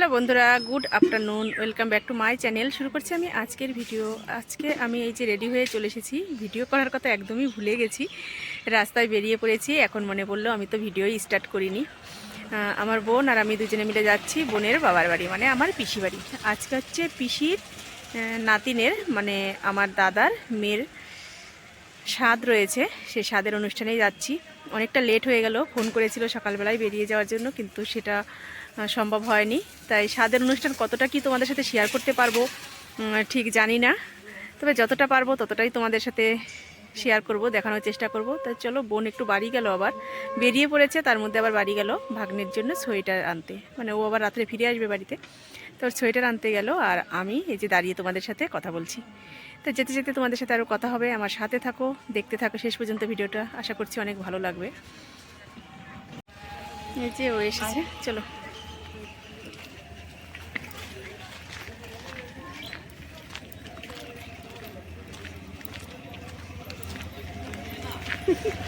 Hello বন্ধুরা, good afternoon, welcome back to my channel. শুরু করছি আমি আজকের ভিডিও। আজকে আমি এই যে রেডি হয়ে চলে এসেছি, ভিডিও করার কথা একদমই ভুলে গেছি। রাস্তায় বেরিয়ে পড়েছি, এখন মনে পড়লো আমি তো ভিডিওই স্টার্ট করিনি। আমার বোন আর আমি দুজনে মিলে যাচ্ছি বোনের বাবার বাড়ি, মানে আমার পিসি বাড়ি। আজকে হচ্ছে পিসির নাতিনের, মানে আমার দাদার মেয়ের স্বাদ রয়েছে, সে স্বাদের অনুষ্ঠানেই যাচ্ছি। অনেকটা লেট হয়ে গেল, ফোন করেছিল সকালবেলায় বেরিয়ে যাওয়ার জন্য, কিন্তু সেটা সম্ভব হয়নি। তাই স্বাদের অনুষ্ঠান কতটা কি তোমাদের সাথে শেয়ার করতে পারবো ঠিক জানি না, তবে যতটা পারবো ততটাই তোমাদের সাথে শেয়ার করব, দেখানোর চেষ্টা করব। তাই চলো, বোন একটু বাড়ি গেল, আবার বেরিয়ে পড়েছে, তার মধ্যে আবার বাড়ি গেল ভাগ্নের জন্য সোয়েটার আনতে, মানে ও আবার রাত্রে ফিরে আসবে বাড়িতে, তো সোয়েটার আনতে গেল। আর আমি এই যে দাঁড়িয়ে তোমাদের সাথে কথা বলছি। তো যেতে যেতে তোমাদের সাথে আরও কথা হবে, আমার সাথে থাকো, দেখতে থাকো শেষ পর্যন্ত ভিডিওটা, আশা করছি অনেক ভালো লাগবে। এই যে ও এসেছে, চলো।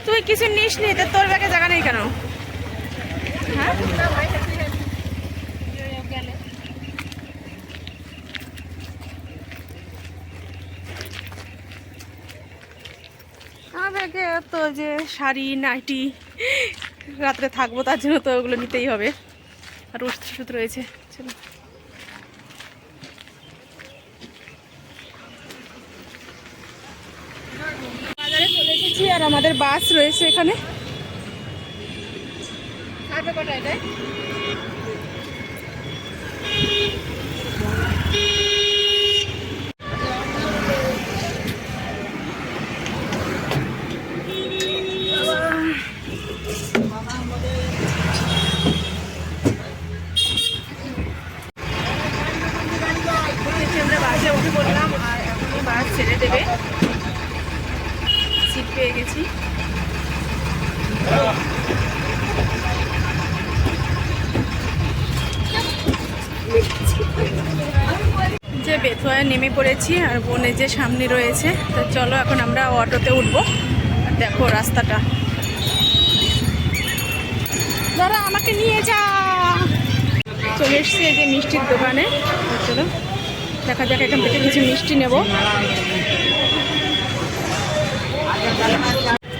তুই কিছু নিস নি, তো তোর ব্যাগে জায়গা নেই কেন? হ্যাঁ, আমার ব্যাগে তো যে শাড়ি নাইটি, রাত্রে থাকবো তার জন্য তো ওগুলো নিতেই হবে, আর ওষুধ টষুধ রয়েছে। চলো, বাজারে চলে এসেছি, আর আমাদের বাস রয়েছে এখানে। আমরা বাসে উঠে পড়লাম, আর এখনই বাস ছেড়ে দেবে, সিট পেয়ে গেছি। যে বেথুয়ায় নেমে পড়েছি, আর বোনে যে সামনে রয়েছে। তো চলো, এখন আমরা অটোতে উঠবো। আর দেখো রাস্তাটা, দাঁড়া আমাকে নিয়ে যা। চলে এসছি এই যে মিষ্টির দোকানে। চলো দেখা যাক, এখান থেকে কিছু মিষ্টি নেব।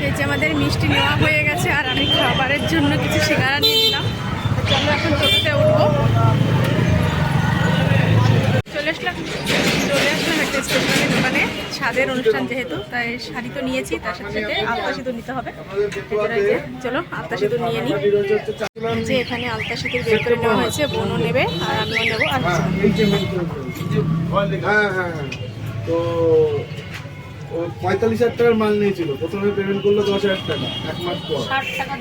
এই যে আমাদের মিষ্টি নেওয়া হয়ে গেছে, আর আমি খাবারের জন্য কিছু সিঙ্গারা নিয়ে নিলাম। চলো এখন টোটোতে উঠবো। চলে আসলাম একটা স্টেশনারি দোকানে, স্বাদের অনুষ্ঠান যেহেতু, তাই শাড়ি তো নিয়েছি, তার সাথে সাথে আলতা সিঁদুর নিতে হবে। চলো আলতা সিঁদুর নিয়ে নিই। যে এখানে আলতা সিঁদুর বের করে নেওয়া হয়েছে, বোনও নেবে আর আমিও নেবো। আর তো 45,000 টাকার মাল নিয়েছিল, প্রথমে পেমেন্ট করলো 10,000 টাকা এক মাস পর,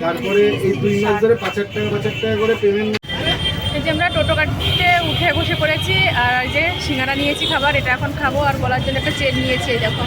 তারপরে এই 2 মাস ধরে 5,000 টাকা করে পেমেন্ট। এই যে আমরা টোটো গাড়িতে উঠে বসে পড়েছি, আর যে সিঙ্গারা নিয়েছি খাবার, এটা এখন খাবো। আর গলার জন্য একটা চেন নিয়েছি, এই দেখো।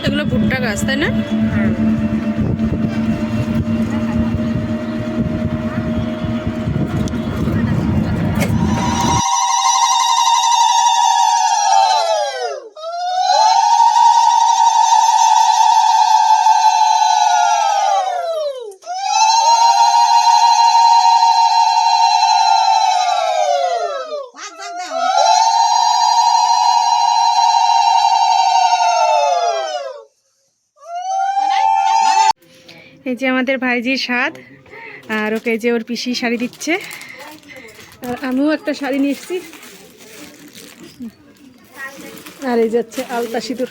এগুলো ভুট্টা গাছ, তাই না? এই যে আমাদের ভাইজির স্বাদ, আর ওকে যে ওর পিসি শাড়ি দিচ্ছে, আর আমিও একটা শাড়ি নিয়ে এসেছি। আর এই যাচ্ছে আলতা সিঁদুর,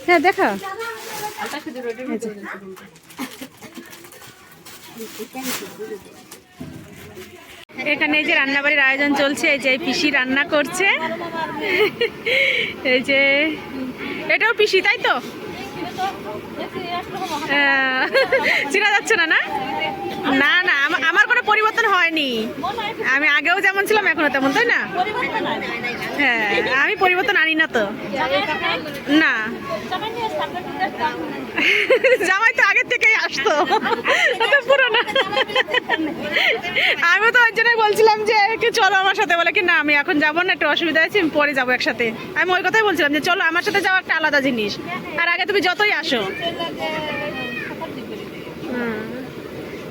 হ্যাঁ দেখা। এখানে এই যে রান্নাবাড়ির আয়োজন চলছে, এই যে পিসি রান্না করছে। এই যে এটাও পিসি, তাই তো? চেনা যাচ্ছে না? না না, আমার কোনো কোনো পরিবর্তন হয়নি, আমি আগেও যেমন ছিলাম এখনো তেমন, তাই না? হ্যাঁ, আমি পরিবর্তন আনি না তো, না। জামাই তো আগের থেকেই আসতো, পুরোনো। আমি তো ওই জন্যই বলছিলাম যে একটু চলো আমার সাথে, বলে কি না আমি এখন যাবো না, একটু অসুবিধা আছে, আমি পরে যাবো একসাথে। আমি ওই কথাই বলছিলাম যে চলো আমার সাথে যাওয়া একটা আলাদা জিনিস, আর আগে তুমি যতই আসো,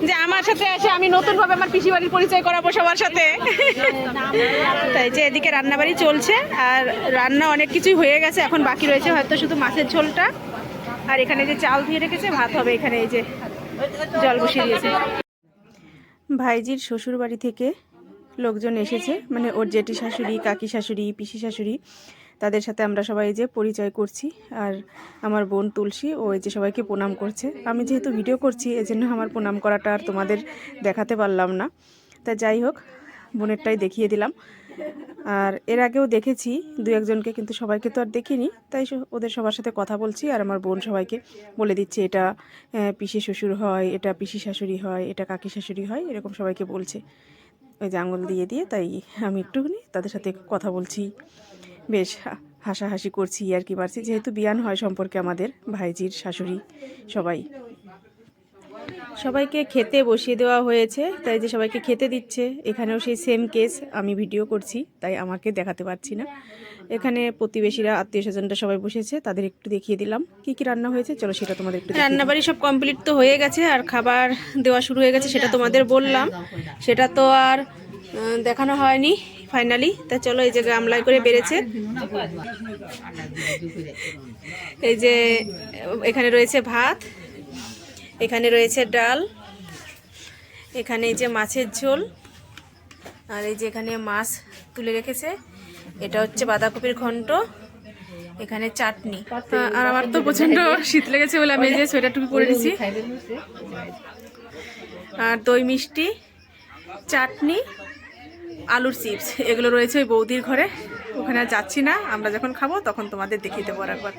যে আমার সাথে এসে আমি নতুন ভাবে আমার পিসি বাড়ির পরিচয় করাবো সবার সাথে। তাই যে এদিকে রান্নাবাড়ি চলছে, আর রান্না অনেক কিছুই হয়ে গেছে, এখন বাকি রয়েছে হয়তো শুধু মাছের ঝোলটা। আর এখানে যে চাল ধুয়ে রেখেছে, ভাত হবে এখানে, এই যে জল বসিয়ে দিয়েছে। ভাইজির শ্বশুর বাড়ি থেকে লোকজন এসেছে, মানে ওর জেঠি শাশুড়ি, কাকি শাশুড়ি, পিসি শাশুড়ি, তাদের সাথে আমরা সবাই যে পরিচয় করছি। আর আমার বোন তুলসী ও এই যে সবাইকে প্রণাম করছে। আমি যেহেতু ভিডিও করছি এজন্য আমার প্রণাম করাটা আর তোমাদের দেখাতে পারলাম না, তা যাই হোক বোনেরটাই দেখিয়ে দিলাম। আর এর আগেও দেখেছি দু একজনকে, কিন্তু সবাইকে তো আর দেখিনি, তাই ওদের সবার সাথে কথা বলছি। আর আমার বোন সবাইকে বলে দিচ্ছে এটা পিসি শ্বশুর হয়, এটা পিসি শাশুড়ি হয়, এটা কাকি শাশুড়ি হয়, এরকম সবাইকে বলছে ওই যে আঙুল দিয়ে দিয়ে। তাই আমি একটুখানি তাদের সাথে কথা বলছি, বেশ হাসাহাসি করছি আর কি মারছি, যেহেতু বিয়ান হয় সম্পর্কে আমাদের ভাইজির শাশুড়ি সবাই। সবাইকে খেতে বসিয়ে দেওয়া হয়েছে, তাই যে সবাইকে খেতে দিচ্ছে। এখানেও সেই সেম কেস, আমি ভিডিও করছি তাই আমাকে দেখাতে পারছি না। এখানে প্রতিবেশীরা, আত্মীয় স্বজনরা সবাই বসেছে, তাদের একটু দেখিয়ে দিলাম কি কি রান্না হয়েছে। চলো সেটা তোমাদের একটু, রান্নাবাড়ি সব কমপ্লিট তো হয়ে গেছে, আর খাবার দেওয়া শুরু হয়ে গেছে, সেটা তোমাদের বললাম, সেটা তো আর দেখানো হয়নি ফাইনালি। তা চলো এই যে গামলায় করে বেড়েছে, এই যে এখানে রয়েছে ভাত, এখানে রয়েছে ডাল, এখানে এই যে মাছের ঝোল, আর এই যে এখানে মাছ তুলে রেখেছে, এটা হচ্ছে বাঁধাকপির ঘন্ট, এখানে চাটনি। আর আমার তো প্রচন্ড শীত লেগেছে বলে আমি এই যে সোয়েটার টুপি পরে নিয়েছি। আর দই মিষ্টি, চাটনি, আলুর চিপস, এগুলো রয়েছে ওই বৌদির ঘরে, ওখানে আর যাচ্ছি না, আমরা যখন খাবো তখন তোমাদের দেখিয়ে দেবো আর একবার।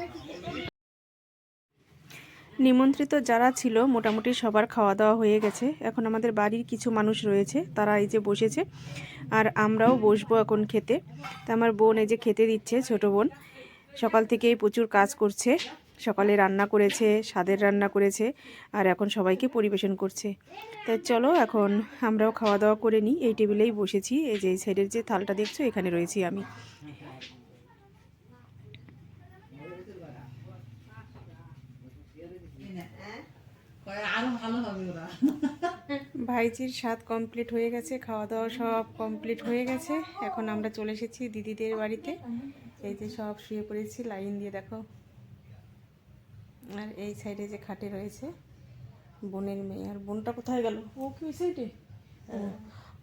নিমন্ত্রিত যারা ছিল মোটামুটি সবার খাওয়া দাওয়া হয়ে গেছে। এখন আমাদের বাড়ির কিছু মানুষ রয়েছে, তারা এই যে বসেছে, আর আমরাও বসবো এখন খেতে। তা আমার বোন এই যে খেতে দিচ্ছে, ছোট বোন সকাল থেকেই প্রচুর কাজ করছে, সকালে রান্না করেছে, স্বাদের রান্না করেছে, আর এখন সবাইকে পরিবেশন করছে। তাই চলো এখন আমরাও খাওয়া দাওয়া করে নিই। এই টেবিলেই বসেছি, এই যে এই সাইডের যে থালটা দেখছো এখানে রয়েছি আমি। ভাইজির স্বাদ কমপ্লিট হয়ে গেছে, খাওয়া দাওয়া সব কমপ্লিট হয়ে গেছে। এখন আমরা চলে এসেছি দিদিদের বাড়িতে, এই যে সব শুয়ে পড়েছি লাইন দিয়ে, দেখো। আর এই সাইডে যে খাটে রয়েছে বোনের মেয়ে, আর বোনটা কোথায় গেল, ও কি ওই সাইডে,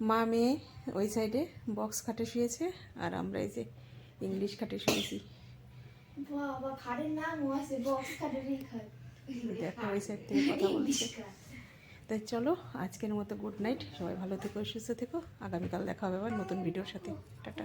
মা মেয়ে ওই সাইডে বক্স খাটে শুয়েছে, আর আমরা এই যে ইংলিশ খাটে শুয়েছি। দেখো ওই সাইড থেকে কথা বলছে। তাই চলো আজকের মতো গুড নাইট, সবাই ভালো থেকো, সুস্থ থেকো, আগামীকাল দেখা হবে আবার নতুন ভিডিওর সাথে। টাটা।